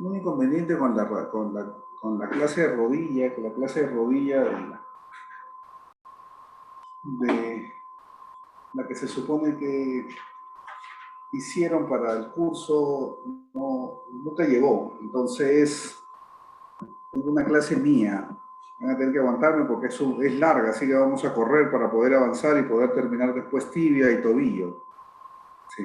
un inconveniente con la clase de rodilla, con la clase de rodilla de la que se supone que hicieron para el curso, nunca llegó. Entonces, tengo una clase mía. Van a tener que aguantarme porque es larga, así que vamos a correr para poder avanzar y poder terminar después tibia y tobillo. Sí.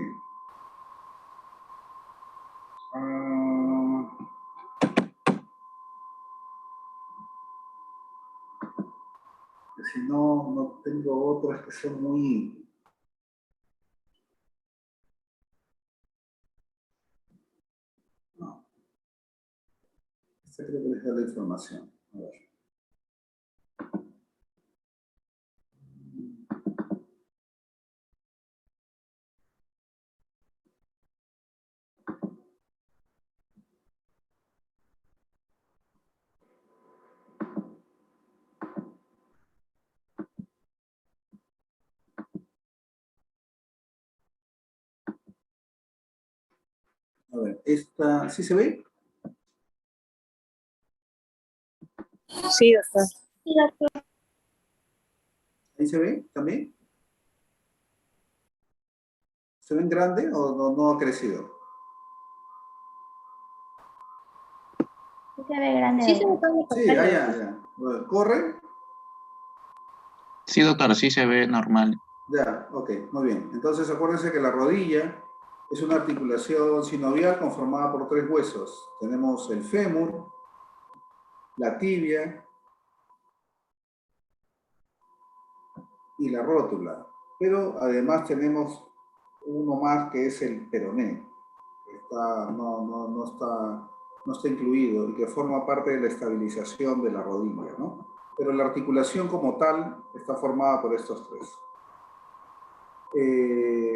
Si no, no tengo otras que son muy... No. Esta creo que les da la información. A ver. A ver, esta, ¿sí se ve? Sí, doctor. Sí, doctor. ¿Ahí se ve también? ¿Se ven grande o no ha crecido? Sí se ve grande. Sí, se ve todo. Sí, ya. ¿Corre? Sí, doctor, sí se ve normal. Ya, ok, muy bien. Entonces acuérdense que la rodilla es una articulación sinovial conformada por 3 huesos. Tenemos el fémur, la tibia y la rótula. Pero además tenemos uno más que es el peroné. No está incluido y que forma parte de la estabilización de la rodilla, ¿no? Pero la articulación como tal está formada por estos 3.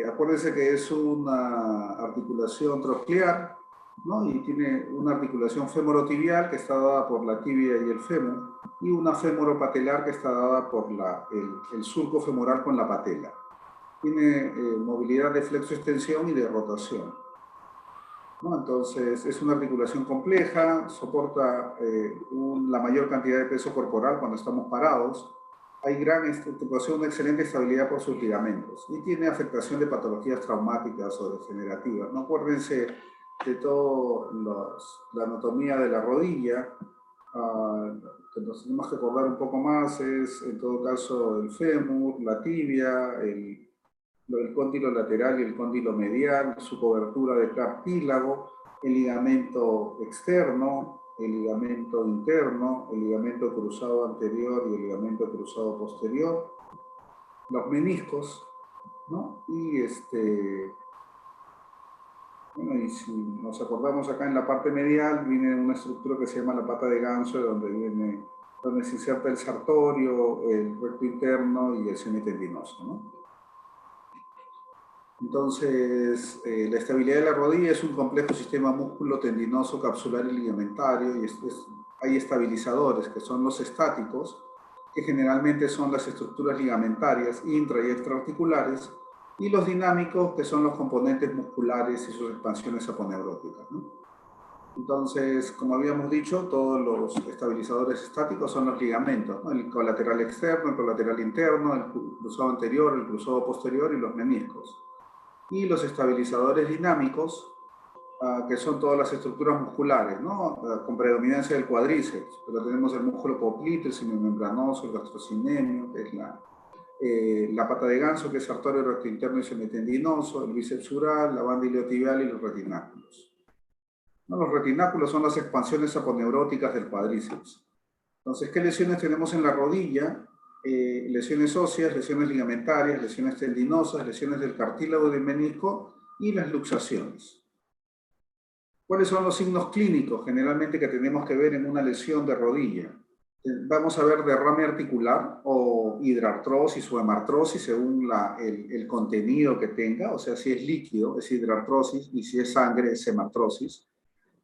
Acuérdense que es una articulación troclear, ¿no? Y tiene una articulación femorotibial que está dada por la tibia y el fémur, y una femoropatelar que está dada por el surco femoral con la patela. Tiene movilidad de flexo-extensión y de rotación, ¿no? Entonces, es una articulación compleja, soporta la mayor cantidad de peso corporal cuando estamos parados. Hay gran estructuración, una excelente estabilidad por sus ligamentos y tiene afectación de patologías traumáticas o degenerativas. No acuérdense de toda la anatomía de la rodilla, que nos tenemos que acordar un poco más es, en todo caso, el fémur, la tibia, el cóndilo lateral y el cóndilo medial, su cobertura de cartílago, el ligamento externo, el ligamento interno, el ligamento cruzado anterior y el ligamento cruzado posterior, los meniscos, ¿no? Y bueno, y si nos acordamos acá en la parte medial, viene una estructura que se llama la pata de ganso, donde se inserta el sartorio, el recto interno y el semitendinoso, ¿no? Entonces, la estabilidad de la rodilla es un complejo sistema músculo, tendinoso, capsular y ligamentario, y hay estabilizadores que son los estáticos, que generalmente son las estructuras ligamentarias intra y extraarticulares, y los dinámicos, que son los componentes musculares y sus expansiones aponeuróticas, ¿no? Entonces, como habíamos dicho, todos los estabilizadores estáticos son los ligamentos, ¿no? El colateral externo, el colateral interno, el cruzado anterior, el cruzado posterior y los meniscos. Y los estabilizadores dinámicos, que son todas las estructuras musculares, ¿no? Con predominancia del cuádriceps, pero tenemos el músculo poplito, el semimembranoso, el gastrocinemio, que es la pata de ganso, que es arterio recto interno y semitendinoso, el bíceps sural, la banda iliotibial y los retináculos. ¿No? Los retináculos son las expansiones aponeuróticas del cuádriceps. Entonces, ¿qué lesiones tenemos en la rodilla? Lesiones óseas, lesiones ligamentarias, lesiones tendinosas, lesiones del cartílago y del menisco y las luxaciones. ¿Cuáles son los signos clínicos generalmente que tenemos que ver en una lesión de rodilla? Vamos a ver derrame articular o hidrartrosis o hemartrosis según el contenido que tenga, o sea, si es líquido es hidrartrosis y si es sangre es hemartrosis.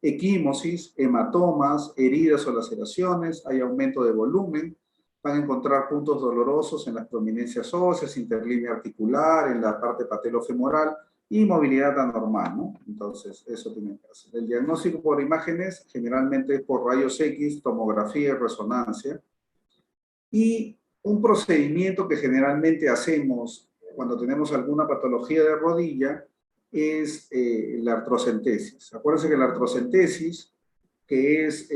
Equimosis, hematomas, heridas o laceraciones, hay aumento de volumen, van a encontrar puntos dolorosos en las prominencias óseas, interlínea articular, en la parte patelofemoral, y movilidad anormal, ¿no? Entonces, eso tiene que hacer. El diagnóstico por imágenes generalmente es por rayos X, tomografía y resonancia. Y un procedimiento que generalmente hacemos cuando tenemos alguna patología de rodilla es la artrocentesis. Acuérdense que la artrocentesis, que es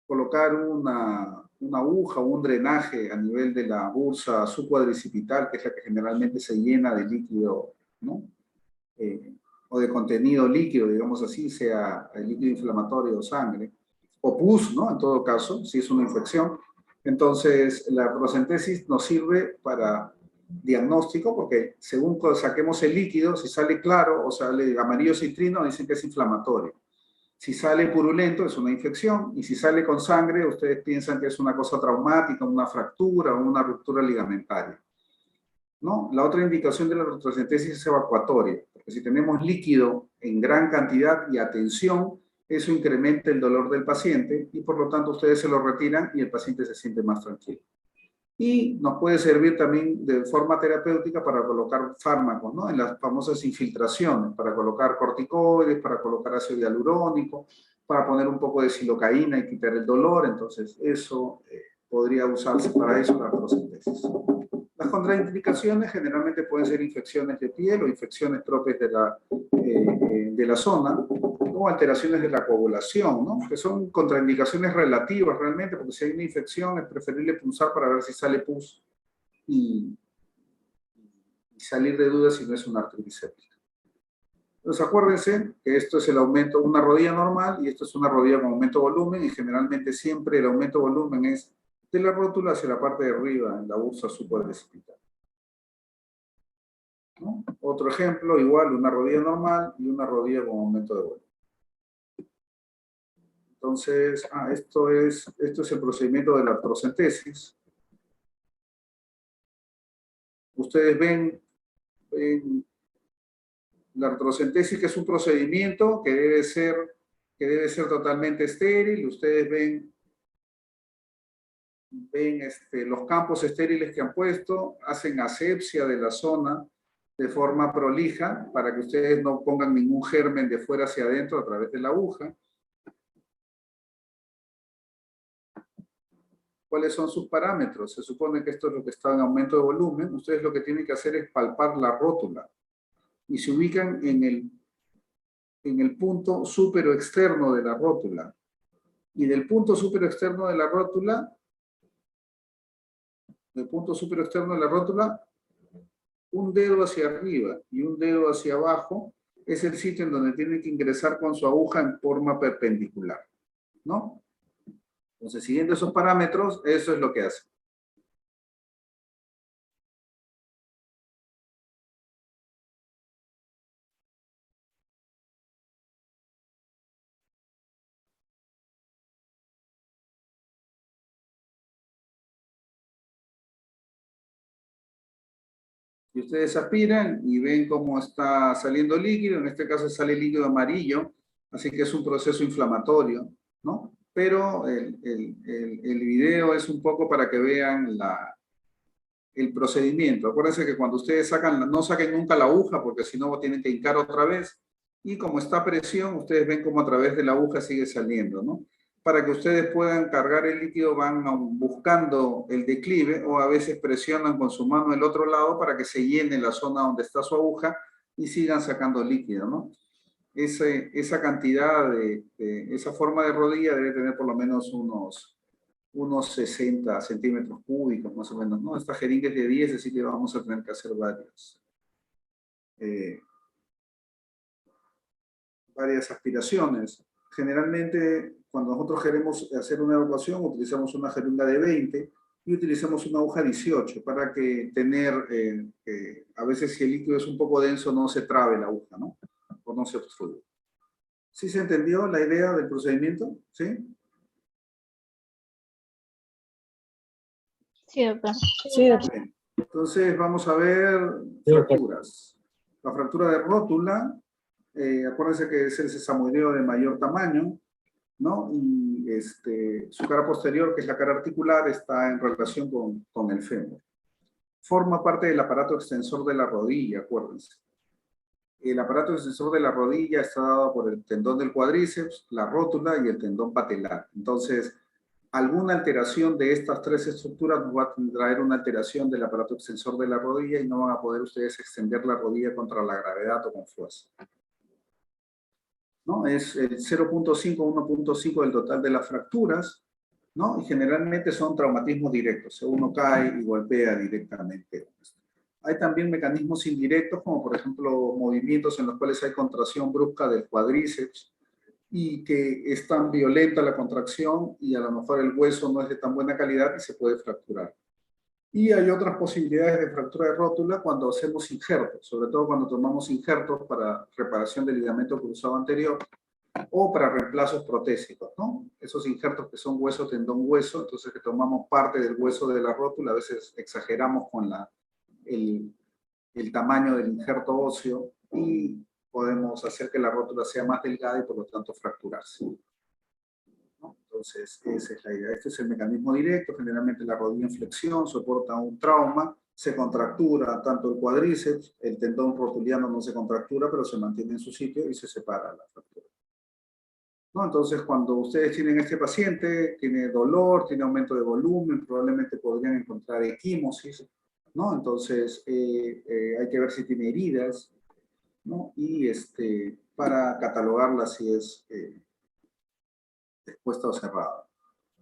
colocar una aguja o un drenaje a nivel de la bursa subcuadricipital, que es la que generalmente se llena de líquido, ¿no? O de contenido líquido, digamos así, sea el líquido inflamatorio o sangre, o pus, ¿no? En todo caso, si es una infección. Entonces, la artrocentesis nos sirve para diagnóstico, porque según saquemos el líquido, si sale claro o sale amarillo citrino, dicen que es inflamatorio. Si sale purulento, es una infección, y si sale con sangre, ustedes piensan que es una cosa traumática, una fractura o una ruptura ligamentaria, ¿no? La otra indicación de la artrocentesis es evacuatoria, porque si tenemos líquido en gran cantidad y a tensión, eso incrementa el dolor del paciente y por lo tanto ustedes se lo retiran y el paciente se siente más tranquilo. Y nos puede servir también de forma terapéutica para colocar fármacos, ¿no? En las famosas infiltraciones, para colocar corticoides, para colocar ácido hialurónico, para poner un poco de silocaína y quitar el dolor. Entonces, eso podría usarse para eso la artrocentesis. Las contraindicaciones generalmente pueden ser infecciones de piel o infecciones propias de la zona, o alteraciones de la coagulación, ¿no? Que son contraindicaciones relativas realmente, porque si hay una infección es preferible punzar para ver si sale pus y salir de dudas si no es una artritis séptica. Entonces acuérdense que esto es el aumento, una rodilla normal, y esto es una rodilla con aumento de volumen, y generalmente siempre el aumento de volumen es de la rótula hacia la parte de arriba, en la bursa subcuadricipital, ¿no? Otro ejemplo, igual, una rodilla normal y una rodilla con aumento de volumen. Entonces, esto es el procedimiento de la artrocentesis. Ustedes ven la artrocentesis, que es un procedimiento que debe ser totalmente estéril. Ustedes ven los campos estériles que han puesto, hacen asepsia de la zona de forma prolija para que ustedes no pongan ningún germen de fuera hacia adentro a través de la aguja. ¿Cuáles son sus parámetros? Se supone que esto es lo que está en aumento de volumen. Ustedes lo que tienen que hacer es palpar la rótula y se ubican en el punto súpero externo de la rótula. Y del punto súpero externo de la rótula, un dedo hacia arriba y un dedo hacia abajo es el sitio en donde tienen que ingresar con su aguja en forma perpendicular, ¿no? Entonces, siguiendo esos parámetros, eso es lo que hace. Y ustedes aspiran y ven cómo está saliendo líquido, en este caso sale líquido amarillo, así que es un proceso inflamatorio, ¿no? Pero el video es un poco para que vean el procedimiento. Acuérdense que cuando ustedes sacan, no saquen nunca la aguja, porque si no tienen que hincar otra vez, y como está a presión, ustedes ven cómo a través de la aguja sigue saliendo, ¿no? Para que ustedes puedan cargar el líquido, van buscando el declive o a veces presionan con su mano el otro lado para que se llene la zona donde está su aguja y sigan sacando líquido, ¿no? Esa cantidad esa forma de rodilla debe tener por lo menos unos 60 centímetros cúbicos, más o menos, ¿no? Esta jeringa es de 10, así que vamos a tener que hacer varias aspiraciones. Generalmente, cuando nosotros queremos hacer una evacuación, utilizamos una jeringa de 20 y utilizamos una aguja 18 para que a veces si el líquido es un poco denso, no se trabe la aguja, ¿no? O no se obstruye. ¿Sí se entendió la idea del procedimiento? ¿Sí? Sí, doctor. Sí, doctor. Bien. Entonces, vamos a ver fracturas. La fractura de rótula, acuérdense que es el sesamoideo de mayor tamaño, ¿no? Y su cara posterior, que es la cara articular, está en relación con el fémur. Forma parte del aparato extensor de la rodilla, acuérdense. El aparato extensor de la rodilla está dado por el tendón del cuádriceps, la rótula y el tendón patelar. Entonces, alguna alteración de estas tres estructuras va a traer una alteración del aparato extensor de la rodilla y no van a poder ustedes extender la rodilla contra la gravedad o con fuerza. ¿No? Es el 0.5 o 1.5 del total de las fracturas, ¿no? Y generalmente son traumatismos directos, uno cae y golpea directamente. Hay también mecanismos indirectos, como por ejemplo movimientos en los cuales hay contracción brusca del cuádriceps y que es tan violenta la contracción y a lo mejor el hueso no es de tan buena calidad y se puede fracturar. Y hay otras posibilidades de fractura de rótula cuando hacemos injertos, sobre todo cuando tomamos injertos para reparación del ligamento cruzado anterior o para reemplazos protésicos, ¿no? Esos injertos que son hueso, tendón, hueso, entonces que tomamos parte del hueso de la rótula, a veces exageramos con el tamaño del injerto óseo y podemos hacer que la rótula sea más delgada y por lo tanto fracturarse, ¿no? Entonces, esa es la idea. Este es el mecanismo directo. Generalmente la rodilla en flexión soporta un trauma, se contractura tanto el cuádriceps, el tendón rotuliano no se contractura, pero se mantiene en su sitio y se separa la fractura, ¿no? Entonces, cuando ustedes tienen este paciente, tiene dolor, tiene aumento de volumen, probablemente podrían encontrar equimosis, ¿no? Entonces, hay que ver si tiene heridas, ¿no? Y para catalogarla si es expuesta o cerrada,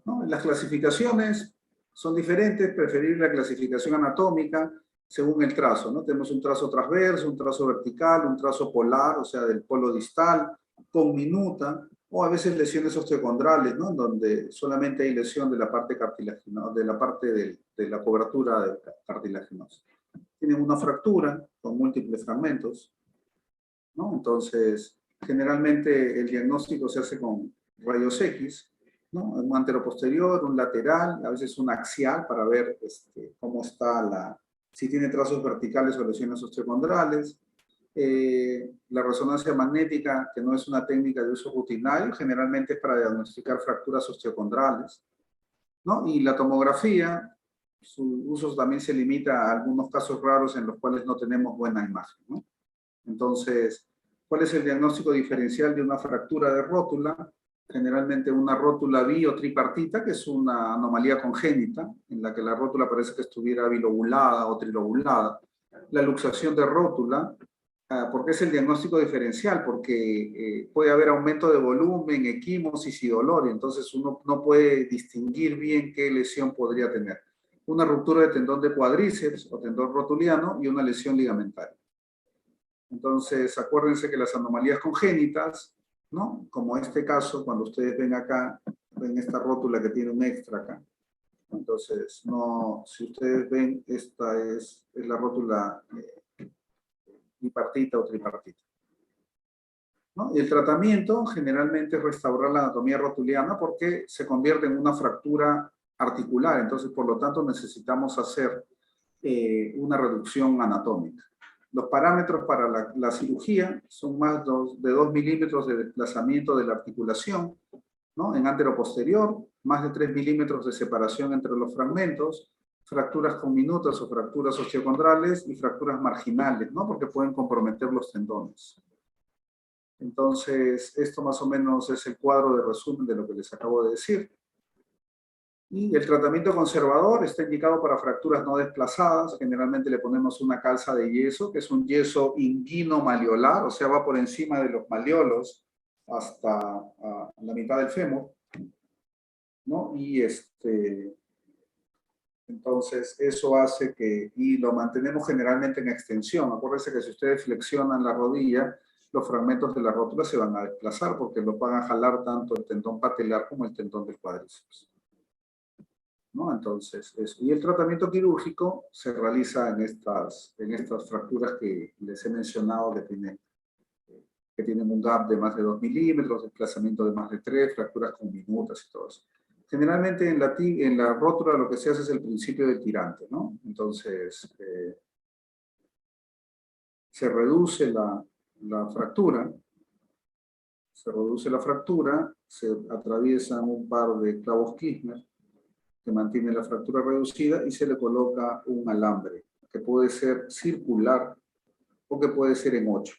¿no? Las clasificaciones son diferentes, preferir la clasificación anatómica según el trazo, ¿no? Tenemos un trazo transverso, un trazo vertical, un trazo polar, o sea, del polo distal, con minuta, o a veces lesiones osteocondrales, ¿no? Donde solamente hay lesión de la parte cartilaginosa, de la parte de la cobertura cartilaginosa. Tienen una fractura con múltiples fragmentos, ¿no? Entonces, generalmente el diagnóstico se hace con rayos X, ¿no? Un anteroposterior, un lateral, a veces un axial para ver cómo está si tiene trazos verticales o lesiones osteocondrales. La resonancia magnética, que no es una técnica de uso rutinario, generalmente es para diagnosticar fracturas osteocondrales, ¿no? Y la tomografía, su uso también se limita a algunos casos raros en los cuales no tenemos buena imagen, ¿no? Entonces, ¿cuál es el diagnóstico diferencial de una fractura de rótula? Generalmente una rótula bi o tripartita, que es una anomalía congénita, en la que la rótula parece que estuviera bilobulada o trilobulada. La luxación de rótula, ¿por qué es el diagnóstico diferencial? Porque puede haber aumento de volumen, equimosis y dolor, y entonces uno no puede distinguir bien qué lesión podría tener. Una ruptura de tendón de cuádriceps o tendón rotuliano y una lesión ligamentaria. Entonces, acuérdense que las anomalías congénitas, ¿no? Como este caso, cuando ustedes ven acá, ven esta rótula que tiene un extra acá. Entonces, no, si ustedes ven, esta es la rótula bipartita o tripartita, ¿no? Y el tratamiento generalmente es restaurar la anatomía rotuliana porque se convierte en una fractura articular. Entonces, por lo tanto, necesitamos hacer una reducción anatómica. Los parámetros para la cirugía son más de 2 milímetros de desplazamiento de la articulación, ¿no? En anteroposterior, más de 3 milímetros de separación entre los fragmentos, fracturas conminutas o fracturas osteocondrales y fracturas marginales, ¿no? Porque pueden comprometer los tendones. Entonces, esto más o menos es el cuadro de resumen de lo que les acabo de decir. Y el tratamiento conservador está indicado para fracturas no desplazadas. Generalmente le ponemos una calza de yeso, que es un yeso inguino-maliolar, o sea, va por encima de los maliolos hasta la mitad del fémur, ¿no? Y entonces eso hace que, y lo mantenemos generalmente en extensión. Acuérdense que si ustedes flexionan la rodilla, los fragmentos de la rótula se van a desplazar porque los van a jalar tanto el tendón patelar como el tendón del cuádriceps, ¿no? Entonces, eso. Y el tratamiento quirúrgico se realiza en estas fracturas que les he mencionado que tienen un gap de más de 2 milímetros, desplazamiento de más de 3, fracturas conminutas y todo eso. Generalmente en la rótula lo que se hace es el principio del tirante, ¿no? Entonces, se reduce la fractura, se atraviesan un par de clavos Kirchner que mantiene la fractura reducida y se le coloca un alambre que puede ser circular o que puede ser en 8.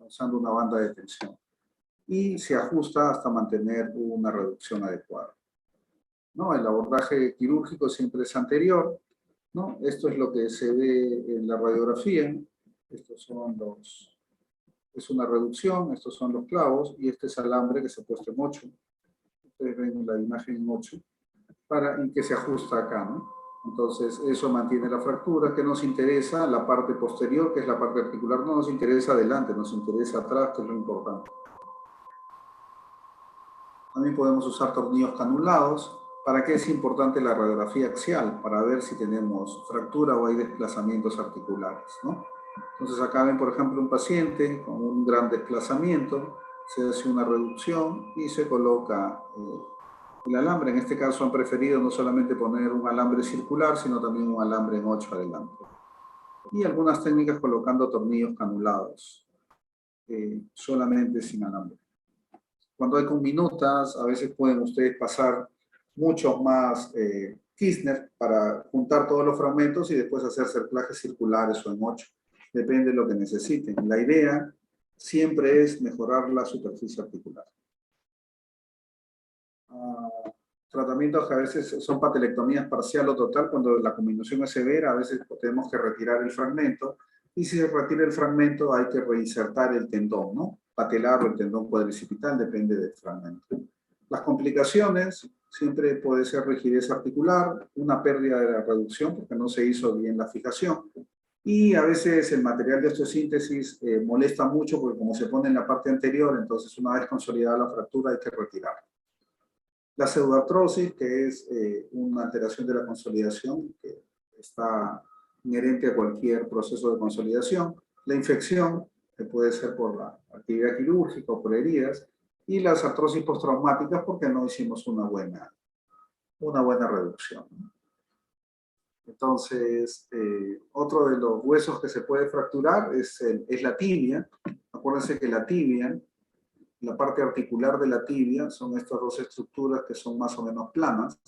usando una banda de tensión. Y se ajusta hasta mantener una reducción adecuada, ¿no? El abordaje quirúrgico siempre es anterior, ¿no? Esto es lo que se ve en la radiografía. Estos son es una reducción, estos son los clavos, y este es alambre que se ha puesto en 8. Ustedes ven la imagen en 8, y que se ajusta acá, ¿no? Entonces, eso mantiene la fractura. ¿Qué nos interesa? La parte posterior, que es la parte articular. No nos interesa adelante, nos interesa atrás, que es lo importante. También podemos usar tornillos canulados. ¿Para qué es importante la radiografía axial? Para ver si tenemos fractura o hay desplazamientos articulares, ¿no? Entonces acá ven, por ejemplo, un paciente con un gran desplazamiento, se hace una reducción y se coloca el alambre. En este caso han preferido no solamente poner un alambre circular, sino también un alambre en 8 adelante. Y algunas técnicas colocando tornillos canulados, solamente sin alambre. Cuando hay con minutas, a veces pueden ustedes pasar muchos más Kirchner para juntar todos los fragmentos y después hacer cerclajes circulares o en 8. Depende de lo que necesiten. La idea siempre es mejorar la superficie articular. Tratamientos que a veces son patelectomías parcial o total, cuando la combinación es severa, a veces tenemos que retirar el fragmento, y si se retira el fragmento hay que reinsertar el tendón, ¿no? Patelar o el tendón cuadricipital, depende del fragmento. Las complicaciones, siempre puede ser rigidez articular, una pérdida de la reducción porque no se hizo bien la fijación, y a veces el material de osteosíntesis molesta mucho porque como se pone en la parte anterior, entonces una vez consolidada la fractura hay que retirarla. La pseudoartrosis, que es una alteración de la consolidación que está inherente a cualquier proceso de consolidación. La infección, que puede ser por la actividad quirúrgica o por heridas. Y las artrosis postraumáticas porque no hicimos una buena reducción. Entonces, otro de los huesos que se puede fracturar es la tibia. Acuérdense que la tibia, la parte articular de la tibia, son estas dos estructuras que son más o menos planas,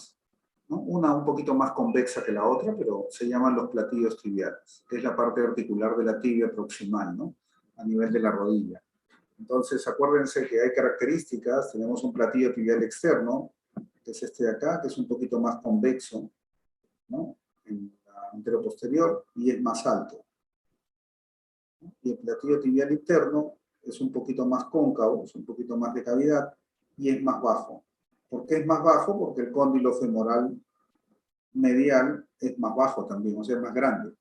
¿no? Una un poquito más convexa que la otra, pero se llaman los platillos tibiales, que es la parte articular de la tibia proximal, ¿no? A nivel de la rodilla. Entonces, acuérdense que hay características. Tenemos un platillo tibial externo, que es este de acá, que es un poquito más convexo, ¿no? En la anteroposterior, y es más alto. Y el platillo tibial interno es un poquito más cóncavo, es un poquito más de cavidad, y es más bajo. ¿Por qué es más bajo? Porque el cóndilo femoral medial es más bajo también, o sea, es más grande,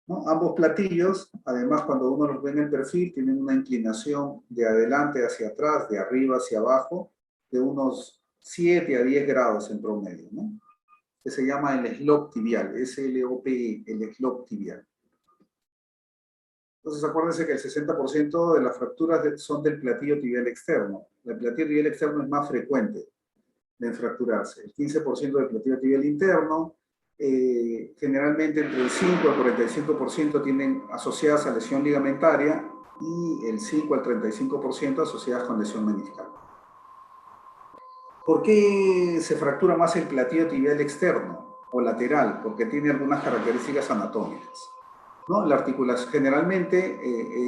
¿no? Ambos platillos, además, cuando uno los ve en el perfil, tienen una inclinación de adelante hacia atrás, de arriba hacia abajo, de unos 7 a 10 grados en promedio, ¿no? Que se llama el slope tibial, S-L-O-P-E, el slope tibial. Entonces, acuérdense que el 60% de las fracturas son del platillo tibial externo. El platillo tibial externo es más frecuente de fracturarse. El 15% del platillo tibial interno, generalmente entre el 5 al 45% tienen asociadas a lesión ligamentaria y el 5 al 35% asociadas con lesión meniscal. ¿Por qué se fractura más el platillo tibial externo o lateral? Porque tiene algunas características anatómicas, ¿no? La articulación generalmente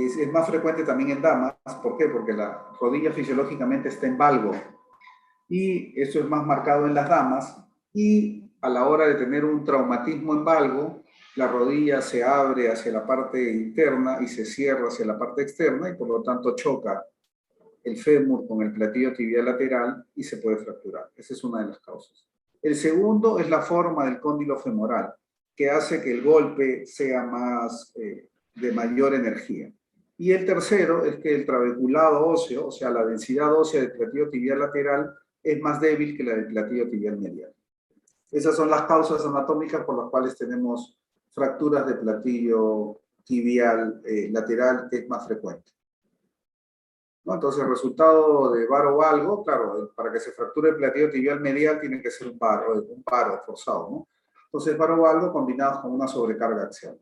es más frecuente también en damas. ¿Por qué? Porque la rodilla fisiológicamente está en valgo, y eso es más marcado en las damas, y a la hora de tener un traumatismo en valgo, la rodilla se abre hacia la parte interna y se cierra hacia la parte externa, y por lo tanto choca el fémur con el platillo tibial lateral y se puede fracturar. Esa es una de las causas. El segundo es la forma del cóndilo femoral, que hace que el golpe sea de mayor energía. Y el tercero es que el trabeculado óseo, o sea, la densidad ósea del platillo tibial lateral, es más débil que la del platillo tibial medial. Esas son las causas anatómicas por las cuales tenemos fracturas de platillo tibial lateral, que es más frecuente, ¿no? Entonces, el resultado de varo valgo, claro, para que se fracture el platillo tibial medial tiene que ser un paro forzado, ¿no? Entonces, varo valgo combinados con una sobrecarga axial.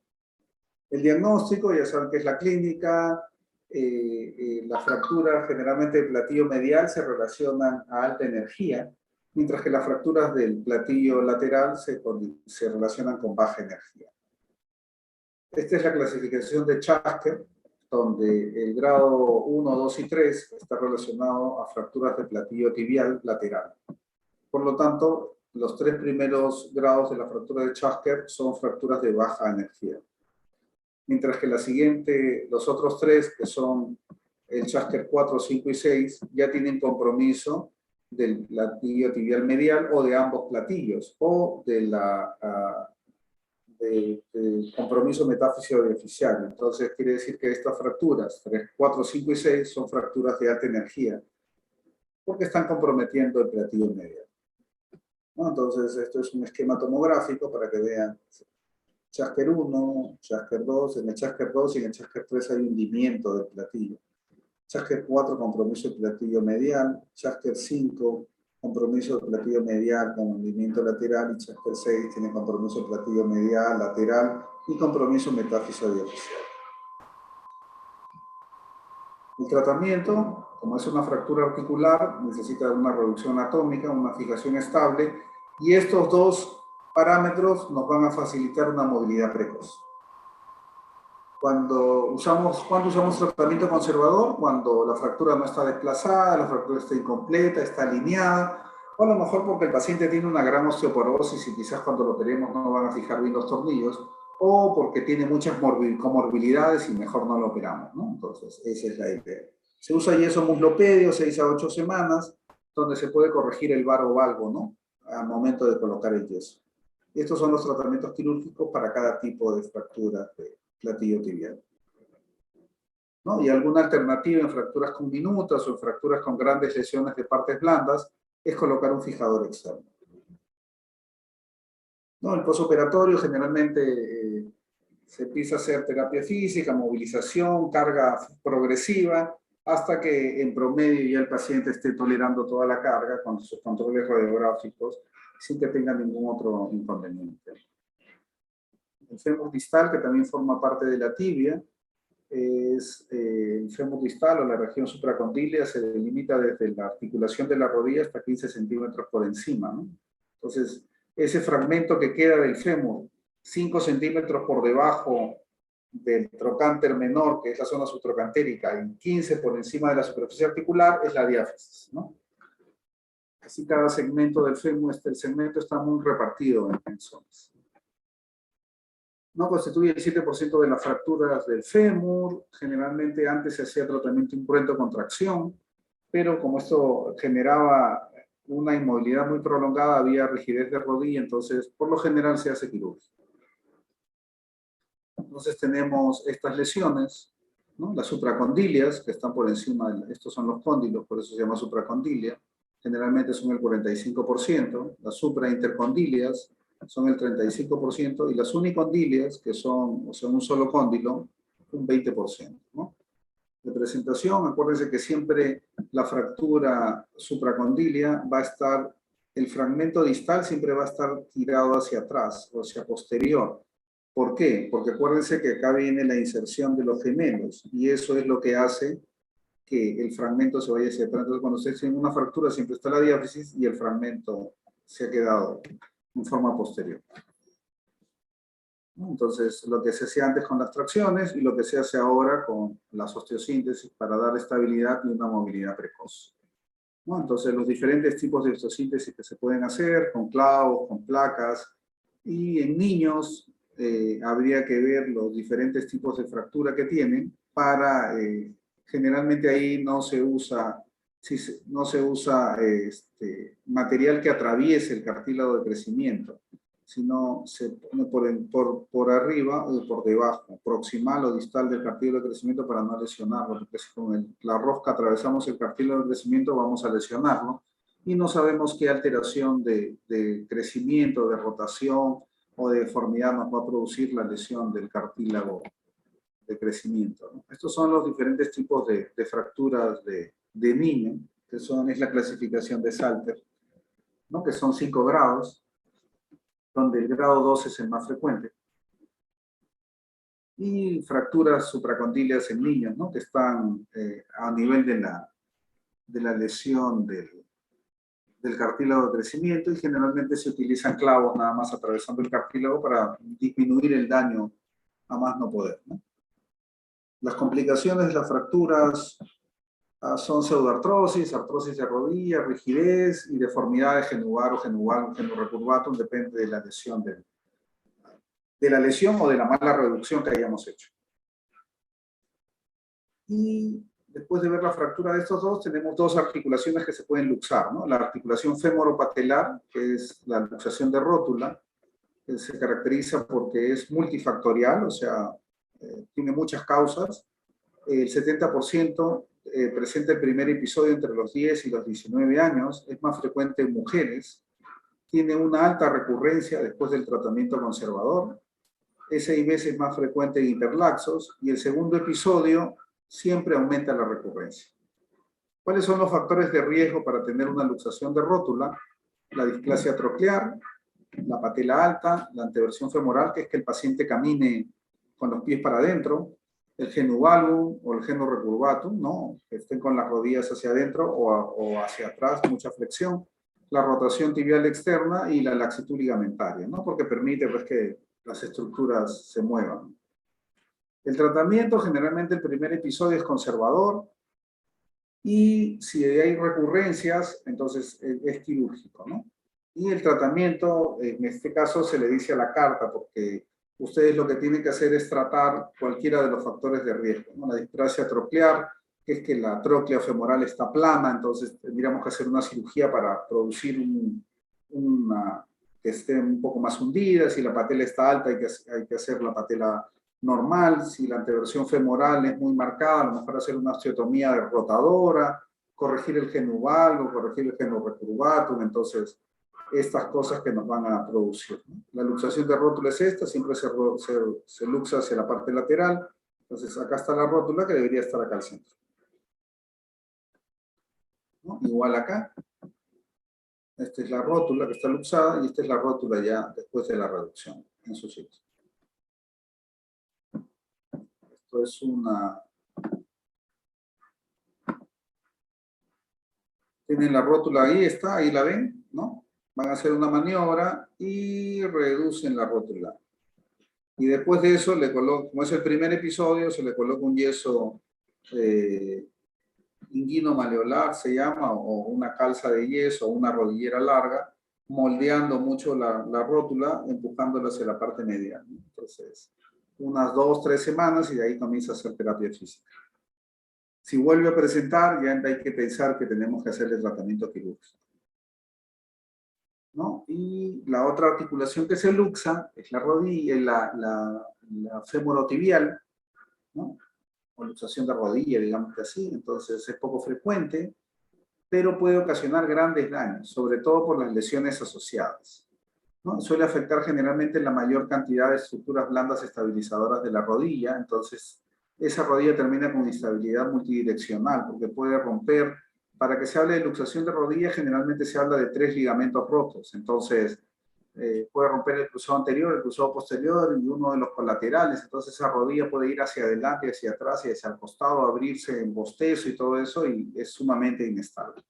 El diagnóstico, ya saben que es la clínica. Las fracturas generalmente del platillo medial se relacionan a alta energía, mientras que las fracturas del platillo lateral se relacionan con baja energía. Esta es la clasificación de Chasker. donde el grado 1, 2 y 3 está relacionado a fracturas de platillo tibial lateral. Por lo tanto, los 3 primeros grados de la fractura de Chasker son fracturas de baja energía. Mientras que los otros 3, que son el Chasker 4, 5 y 6, ya tienen compromiso del platillo tibial medial o de ambos platillos, o del compromiso metáfiso deficiario. Entonces, quiere decir que estas fracturas, 3, 4, 5 y 6, son fracturas de alta energía, porque están comprometiendo el platillo medial. ¿No? Entonces, esto es un esquema tomográfico para que vean Chasker 1, Chasker 2, en el Chasker 2 y en el Chasker 3 hay hundimiento del platillo. Chasker 4, compromiso del platillo medial. Chasker 5, compromiso del platillo medial con hundimiento lateral. Y Chasker 6 tiene compromiso del platillo medial, lateral y compromiso metáfiso diaficial. El tratamiento, como es una fractura articular, necesita una reducción atómica, una fijación estable, y estos dos parámetros nos van a facilitar una movilidad precoz. ¿Cuándo usamos tratamiento conservador? Cuando la fractura no está desplazada, la fractura está incompleta, está alineada, o a lo mejor porque el paciente tiene una gran osteoporosis y quizás cuando lo operemos no van a fijar bien los tornillos, o porque tiene muchas comorbilidades y mejor no lo operamos, ¿no? Entonces, esa es la idea. Se usa yeso muslopedio 6 a 8 semanas, donde se puede corregir el varo valgo, ¿no? Al momento de colocar el yeso. Y estos son los tratamientos quirúrgicos para cada tipo de fractura de platillo tibial. ¿No? Y alguna alternativa en fracturas conminutas o en fracturas con grandes lesiones de partes blandas es colocar un fijador externo. ¿No? El postoperatorio generalmente se empieza a hacer terapia física, movilización, carga progresiva, hasta que en promedio ya el paciente esté tolerando toda la carga con sus controles radiográficos sin que tenga ningún otro inconveniente. El fémur distal, que también forma parte de la tibia, es el fémur distal o la región supracondílea se delimita desde la articulación de la rodilla hasta 15 centímetros por encima, ¿no? Entonces, ese fragmento que queda del fémur, 5 centímetros por debajo del trocánter menor, que es la zona subtrocantérica, y 15 por encima de la superficie articular, es la diáfisis, ¿no? Así cada segmento del fémur, el segmento está muy repartido en zonas. No constituye el 7% de las fracturas del fémur. Generalmente antes se hacía tratamiento incruento con tracción, pero como esto generaba una inmovilidad muy prolongada, había rigidez de rodilla, entonces por lo general se hace quirúrgico. Entonces tenemos estas lesiones, ¿no? Las supracondilias, que están por encima, estos son los cóndilos, por eso se llama supracondilia, generalmente son el 45%, las supraintercondilias son el 35%, y las unicondilias, que son un solo cóndilo, un 20%, ¿no? De presentación, acuérdense que siempre la fractura supracondilia va a estar, el fragmento distal siempre va a estar tirado hacia atrás o hacia posterior. ¿Por qué? Porque acuérdense que acá viene la inserción de los gemelos, y eso es lo que hace que el fragmento se vaya hacia atrás. Entonces, cuando se tiene una fractura, siempre está la diáfisis y el fragmento se ha quedado en forma posterior. Entonces, lo que se hacía antes con las tracciones y lo que se hace ahora con las osteosíntesis para dar estabilidad y una movilidad precoz. ¿No? Entonces, los diferentes tipos de osteosíntesis que se pueden hacer con clavos, con placas, y en niños habría que ver los diferentes tipos de fractura que tienen para, generalmente ahí no se usa material que atraviese el cartílago de crecimiento, sino se pone por arriba o por debajo, proximal o distal del cartílago de crecimiento para no lesionarlo, porque si con la rosca atravesamos el cartílago de crecimiento vamos a lesionarlo, y no sabemos qué alteración de crecimiento, de rotación o de deformidad nos va a producir la lesión del cartílago de crecimiento, ¿no? Estos son los diferentes tipos de fracturas de niño, que es la clasificación de Salter, ¿no? Que son 5 grados, donde el grado 2 es el más frecuente. Y fracturas supracondilias en niños, ¿no? Que están a nivel de la lesión del cartílago de crecimiento, y generalmente se utilizan clavos nada más atravesando el cartílago para disminuir el daño a más no poder, ¿no? Las complicaciones de las fracturas son pseudoartrosis, artrosis de rodilla, rigidez y deformidad de genuvar o genorrecurvatum, depende de la lesión de la lesión o de la mala reducción que hayamos hecho. Y después de ver la fractura de estos dos, tenemos dos articulaciones que se pueden luxar, ¿no? La articulación femoropatelar, que es la luxación de rótula, que se caracteriza porque es multifactorial, o sea, tiene muchas causas. El 70% presenta el primer episodio entre los 10 y los 19 años, es más frecuente en mujeres, tiene una alta recurrencia después del tratamiento conservador, es 6 veces más frecuente en hiperlaxos y el segundo episodio siempre aumenta la recurrencia. ¿Cuáles son los factores de riesgo para tener una luxación de rótula? La displasia troclear, la patela alta, la anteversión femoral, que es que el paciente camine con los pies para adentro, el genuvalvum o el genorrecurvatum, ¿no? Que estén con las rodillas hacia adentro o hacia atrás, mucha flexión, la rotación tibial externa y la laxitud ligamentaria, ¿no? Porque permite pues, que las estructuras se muevan. El tratamiento, generalmente el primer episodio es conservador y si hay recurrencias, entonces es quirúrgico, ¿no? Y el tratamiento, en este caso, se le dice a la carta, porque ustedes lo que tienen que hacer es tratar cualquiera de los factores de riesgo, ¿no? La displasia troclear, que es que la tróclea femoral está plana, entonces tendríamos que hacer una cirugía para producir una que esté un poco más hundida. Si la patela está alta, hay que hacer la patela normal. Si la anteversión femoral es muy marcada, a lo mejor hacer una osteotomía de rotadora, corregir el genuvalvo, corregir el genorrecurvatum, entonces estas cosas que nos van a producir, ¿no? La luxación de rótula es esta, siempre se luxa hacia la parte lateral, entonces acá está la rótula que debería estar acá al centro, ¿no? Igual acá, esta es la rótula que está luxada y esta es la rótula ya después de la reducción en su sitio. Esto es una... Tienen la rótula ahí, está, ahí la ven, ¿no? Van a hacer una maniobra y reducen la rótula. Y después de eso, como es el primer episodio, se le coloca un yeso inguino maleolar, se llama, o una calza de yeso, o una rodillera larga, moldeando mucho la rótula, empujándola hacia la parte medial. Entonces, unas 2, 3 semanas y de ahí comienza a hacer terapia física. Si vuelve a presentar, ya hay que pensar que tenemos que hacerle tratamiento quirúrgico, ¿no? Y la otra articulación que se luxa es la rodilla, la femorotibial, ¿no? O luxación de rodilla, digamos que así. Entonces es poco frecuente, pero puede ocasionar grandes daños, sobre todo por las lesiones asociadas, ¿no? Suele afectar generalmente la mayor cantidad de estructuras blandas estabilizadoras de la rodilla, entonces esa rodilla termina con instabilidad multidireccional, porque puede romper. Para que se hable de luxación de rodilla, generalmente se habla de 3 ligamentos rotos, entonces puede romper el cruzado anterior, el cruzado posterior y uno de los colaterales, entonces esa rodilla puede ir hacia adelante, hacia atrás y hacia el costado, abrirse en bostezo y todo eso, y es sumamente inestable.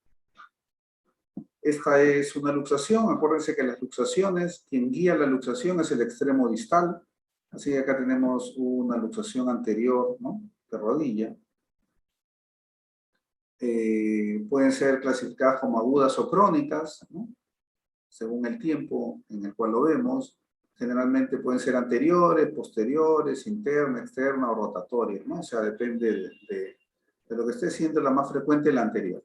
Esta es una luxación. Acuérdense que las luxaciones, quien guía la luxación es el extremo distal. Así que acá tenemos una luxación anterior, ¿no? De rodilla. Pueden ser clasificadas como agudas o crónicas, ¿no? Según el tiempo en el cual lo vemos. Generalmente pueden ser anteriores, posteriores, interna, externa o rotatorias, ¿no? O sea, depende de lo que esté siendo la más frecuente, la anterior.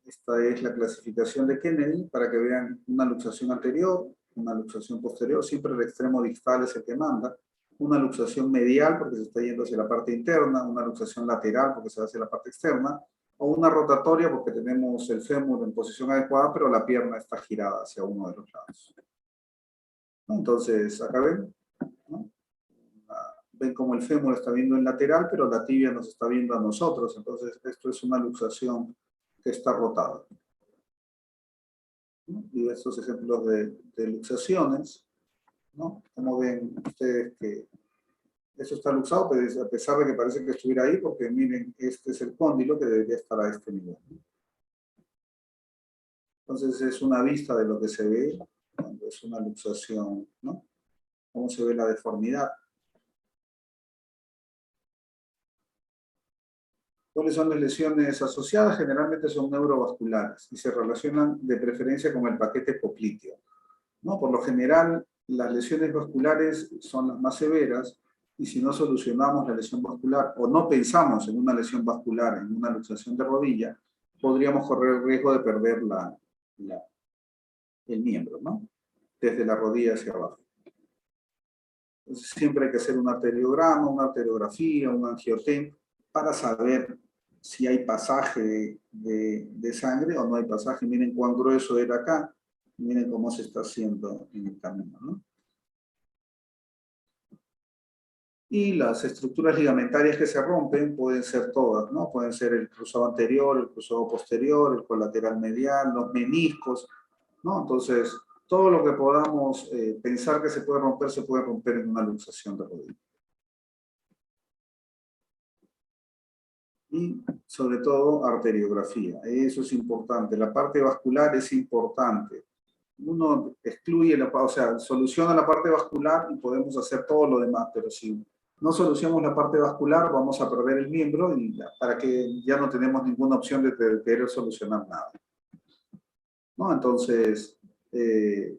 Esta es la clasificación de Kennedy para que vean una luxación anterior, una luxación posterior, siempre el extremo distal es el que manda, una luxación medial porque se está yendo hacia la parte interna, una luxación lateral porque se va hacia la parte externa, o una rotatoria porque tenemos el fémur en posición adecuada, pero la pierna está girada hacia uno de los lados. Entonces, acá ven, ¿no? Ven como el fémur está viendo en lateral, pero la tibia nos está viendo a nosotros, entonces esto es una luxación que está rotada, ¿no? Diversos ejemplos de luxaciones, ¿no? Como ven ustedes que eso está luxado, pero a pesar de que parece que estuviera ahí, porque miren, este es el cóndilo que debería estar a este nivel, ¿no? Entonces es una vista de lo que se ve cuando es una luxación, ¿no? Cómo se ve la deformidad. ¿Cuáles son las lesiones asociadas? Generalmente son neurovasculares y se relacionan de preferencia con el paquete popliteo, ¿no? Por lo general, las lesiones vasculares son las más severas y si no solucionamos la lesión vascular o no pensamos en una lesión vascular, en una luxación de rodilla, podríamos correr el riesgo de perder el miembro, ¿no? Desde la rodilla hacia abajo. Entonces, siempre hay que hacer un arteriograma, una arteriografía, un angiotem, para saber si hay pasaje de sangre o no hay pasaje. Miren cuán grueso era acá, miren cómo se está haciendo en el camino, ¿no? Y las estructuras ligamentarias que se rompen pueden ser todas, ¿no? Pueden ser el cruzado anterior, el cruzado posterior, el colateral medial, los meniscos, ¿no? Entonces, todo lo que podamos pensar que se puede romper en una luxación de rodilla. Y, sobre todo, arteriografía. Eso es importante. La parte vascular es importante. Uno excluye, o sea, soluciona la parte vascular y podemos hacer todo lo demás, pero si no solucionamos la parte vascular, vamos a perder el miembro y para que ya no tenemos ninguna opción de querer solucionar nada, ¿no? Entonces, en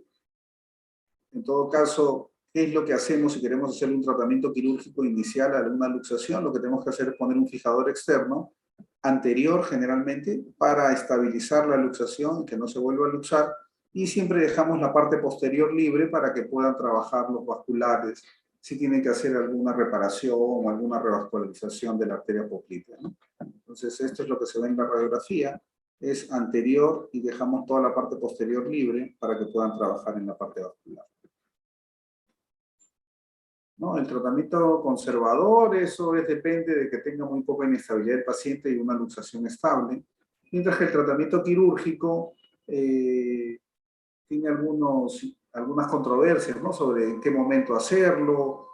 todo caso, ¿qué es lo que hacemos si queremos hacer un tratamiento quirúrgico inicial a una luxación? Lo que tenemos que hacer es poner un fijador externo, anterior generalmente, para estabilizar la luxación y que no se vuelva a luxar, y siempre dejamos la parte posterior libre para que puedan trabajar los vasculares, si tienen que hacer alguna reparación o alguna revascularización de la arteria poplitea, ¿no? Entonces, esto es lo que se ve en la radiografía, es anterior y dejamos toda la parte posterior libre para que puedan trabajar en la parte vascular, ¿no? El tratamiento conservador, eso depende de que tenga muy poca inestabilidad el paciente y una luxación estable, mientras que el tratamiento quirúrgico tiene algunas controversias, ¿no? Sobre en qué momento hacerlo,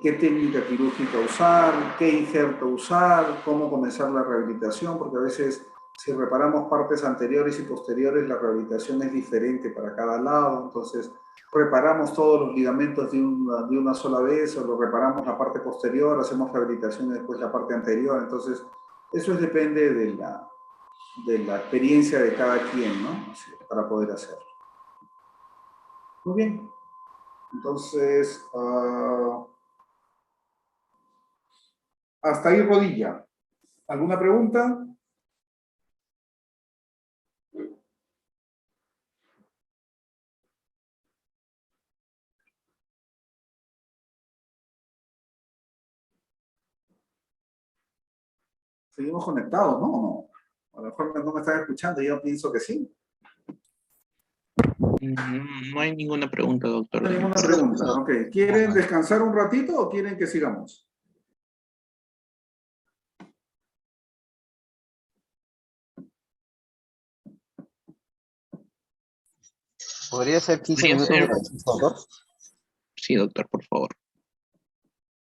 qué técnica quirúrgica usar, qué injerto usar, cómo comenzar la rehabilitación, porque a veces si reparamos partes anteriores y posteriores, la rehabilitación es diferente para cada lado, entonces reparamos todos los ligamentos de una sola vez, o lo reparamos la parte posterior, hacemos rehabilitación y después la parte anterior, entonces eso depende de la experiencia de cada quien, ¿no? Así, para poder hacerlo. Muy bien. Entonces, hasta ahí rodilla. ¿Alguna pregunta? Seguimos conectados, ¿no? ¿O no? A lo mejor no me están escuchando y yo pienso que sí. No hay ninguna pregunta, doctor. No hay ninguna pregunta. Ok. ¿Quieren descansar un ratito o quieren que sigamos? ¿Podría ser 15 ¿Podría minutos de ser? descanso, doctor? Sí, doctor, por favor.